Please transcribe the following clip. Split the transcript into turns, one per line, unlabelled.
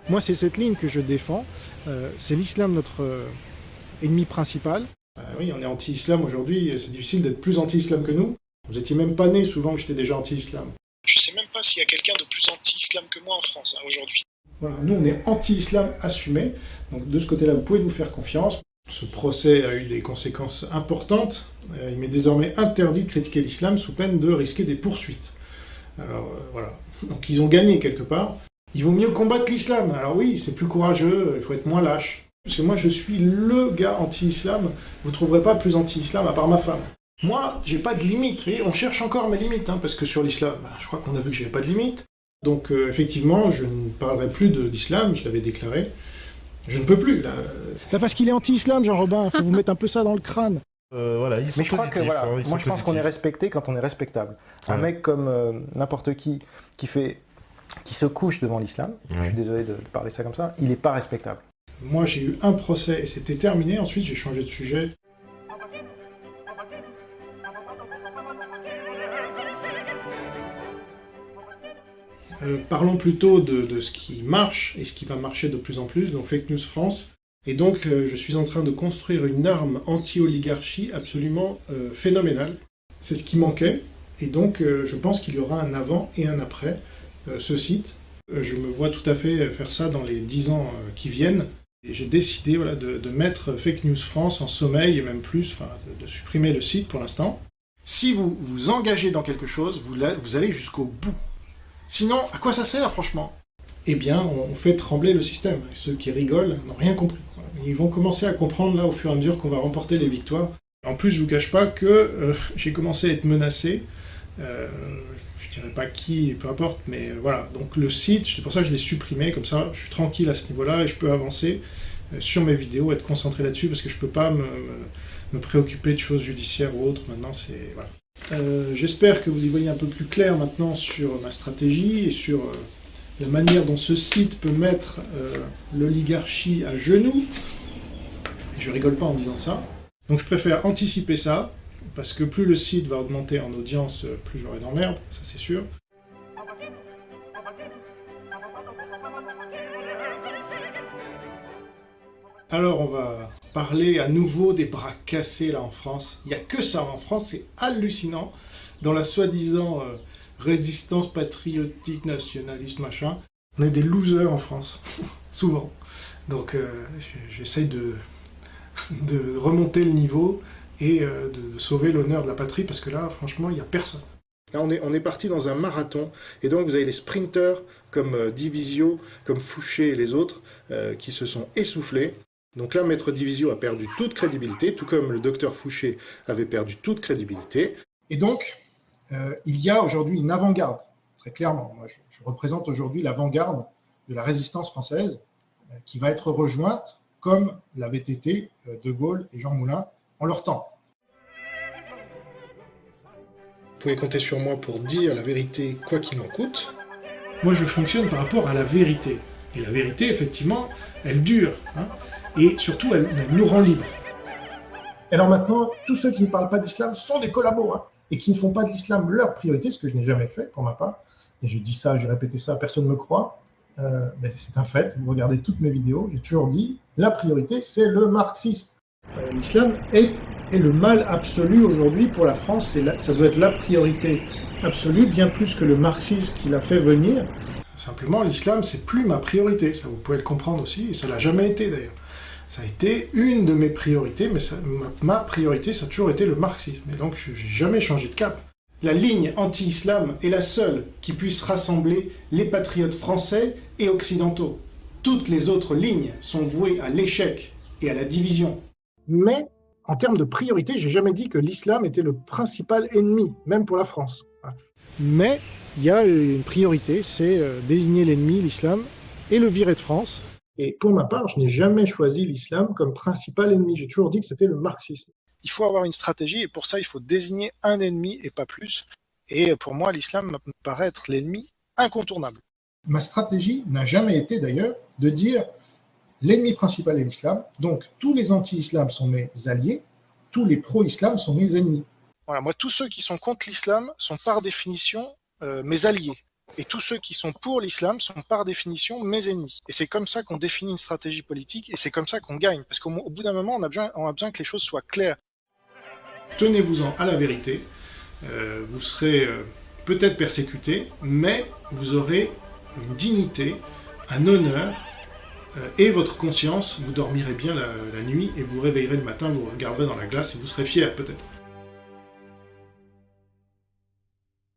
Moi, c'est cette ligne que je défends. C'est l'islam notre ennemi principal. Oui, on est anti-islam aujourd'hui, c'est difficile d'être plus anti-islam que nous. Vous étiez même pas né souvent que j'étais déjà anti-islam.
Je sais même pas s'il y a quelqu'un de plus anti-islam que moi en France aujourd'hui.
Voilà, nous on est anti-islam assumé, donc de ce côté-là vous pouvez nous faire confiance. Ce procès a eu des conséquences importantes. Il m'est désormais interdit de critiquer l'islam sous peine de risquer des poursuites. Alors voilà, donc ils ont gagné quelque part. Il vaut mieux combattre l'islam. Alors oui, c'est plus courageux, il faut être moins lâche. Parce que moi je suis le gars anti-islam, vous ne trouverez pas plus anti-islam à part ma femme. Moi, j'ai pas de limite, et on cherche encore mes limites, parce que sur l'islam, je crois qu'on a vu que j'avais pas de limite. Donc effectivement, je ne parlerai plus d'islam, je l'avais déclaré. Je ne peux plus, là. Là parce qu'il est anti-islam, Jean-Robin, faut vous mettre un peu ça dans le crâne.
Voilà, ils sont
Mais je crois que
positifs,
voilà,
ils sont
moi je pense qu'on est
positifs.
respecté quand on est respectable. Un
Ouais.
mec comme n'importe qui se couche devant l'islam, je
Ouais.
suis désolé de parler ça comme ça, il n'est pas respectable.
Moi, j'ai eu un procès et c'était terminé. Ensuite, j'ai changé de sujet. Parlons plutôt de ce qui marche et ce qui va marcher de plus en plus, donc Fake News France. Et donc, je suis en train de construire une arme anti-oligarchie absolument phénoménale. C'est ce qui manquait. Et donc, je pense qu'il y aura un avant et un après ce site. Je me vois tout à fait faire ça dans les 10 ans qui viennent. Et j'ai décidé de mettre Fake News France en sommeil, et même plus, de supprimer le site pour l'instant. Si vous vous engagez dans quelque chose, vous allez jusqu'au bout. Sinon, à quoi ça sert, franchement? Eh bien, on fait trembler le système. Et ceux qui rigolent n'ont rien compris. Ils vont commencer à comprendre, là, au fur et à mesure qu'on va remporter les victoires. En plus, je vous cache pas que j'ai commencé à être menacé. Je dirais pas qui, peu importe, mais voilà. Donc le site, c'est pour ça que je l'ai supprimé, comme ça je suis tranquille à ce niveau-là et je peux avancer sur mes vidéos, être concentré là-dessus, parce que je peux pas me préoccuper de choses judiciaires ou autres. Maintenant, c'est... Voilà. J'espère que vous y voyez un peu plus clair maintenant sur ma stratégie et sur la manière dont ce site peut mettre l'oligarchie à genoux. Et je rigole pas en disant ça. Donc je préfère anticiper ça, parce que plus le site va augmenter en audience, plus j'aurai d'emmerdes, ça c'est sûr. Alors on va parler à nouveau des bras cassés là en France. Il n'y a que ça en France, c'est hallucinant. Dans la soi-disant résistance patriotique, nationaliste, machin, on est des losers en France, souvent. Donc j'essaye de remonter le niveau et de sauver l'honneur de la patrie, parce que là, franchement, il n'y a personne. Là, on est parti dans un marathon, et donc vous avez les sprinteurs comme Divisio, comme Fouché et les autres, qui se sont essoufflés. Donc là, Maître Divisio a perdu toute crédibilité, tout comme le docteur Fouché avait perdu toute crédibilité. Et donc, il y a aujourd'hui une avant-garde, très clairement. Moi, je représente aujourd'hui l'avant-garde de la résistance française, qui va être rejointe, comme l'avaient été De Gaulle et Jean Moulin en leur temps. Vous pouvez compter sur moi pour dire la vérité, quoi qu'il m'en coûte. Moi, je fonctionne par rapport à la vérité. Et la vérité, effectivement, elle dure. Et surtout, elle nous rend libres. Alors maintenant, tous ceux qui ne parlent pas d'islam sont des collabos, et qui ne font pas de l'islam leur priorité, ce que je n'ai jamais fait, pour ma part. Et j'ai dit ça, j'ai répété ça, personne ne me croit. C'est un fait, vous regardez toutes mes vidéos, j'ai toujours dit, la priorité, c'est le marxisme. L'islam est le mal absolu aujourd'hui pour la France, ça doit être la priorité absolue, bien plus que le marxisme qui l'a fait venir. Simplement, l'islam, c'est plus ma priorité, ça vous pouvez le comprendre aussi, et ça l'a jamais été d'ailleurs. Ça a été une de mes priorités, mais ma priorité, ça a toujours été le marxisme, et donc je n'ai jamais changé de cap. La ligne anti-islam est la seule qui puisse rassembler les patriotes français et occidentaux. Toutes les autres lignes sont vouées à l'échec et à la division. Mais, en termes de priorité, j'ai jamais dit que l'islam était le principal ennemi, même pour la France. Mais, il y a une priorité, c'est désigner l'ennemi, l'islam, et le virer de France. Et pour ma part, je n'ai jamais choisi l'islam comme principal ennemi. J'ai toujours dit que c'était le marxisme. Il faut avoir une stratégie, et pour ça, il faut désigner un ennemi et pas plus. Et pour moi, l'islam me paraît être l'ennemi incontournable. Ma stratégie n'a jamais été d'ailleurs de dire l'ennemi principal est l'islam, donc tous les anti-islam sont mes alliés, tous les pro-islam sont mes ennemis.
Voilà, moi, tous ceux qui sont contre l'islam sont par définition mes alliés. Et tous ceux qui sont pour l'islam sont par définition mes ennemis. Et c'est comme ça qu'on définit une stratégie politique, et c'est comme ça qu'on gagne. Parce qu'au bout d'un moment, on a besoin que les choses soient claires.
Tenez-vous-en à la vérité. Vous serez peut-être persécuté, mais vous aurez une dignité, un honneur, et votre conscience, vous dormirez bien la nuit, et vous réveillerez le matin, vous regarderez dans la glace, et vous serez fier peut-être.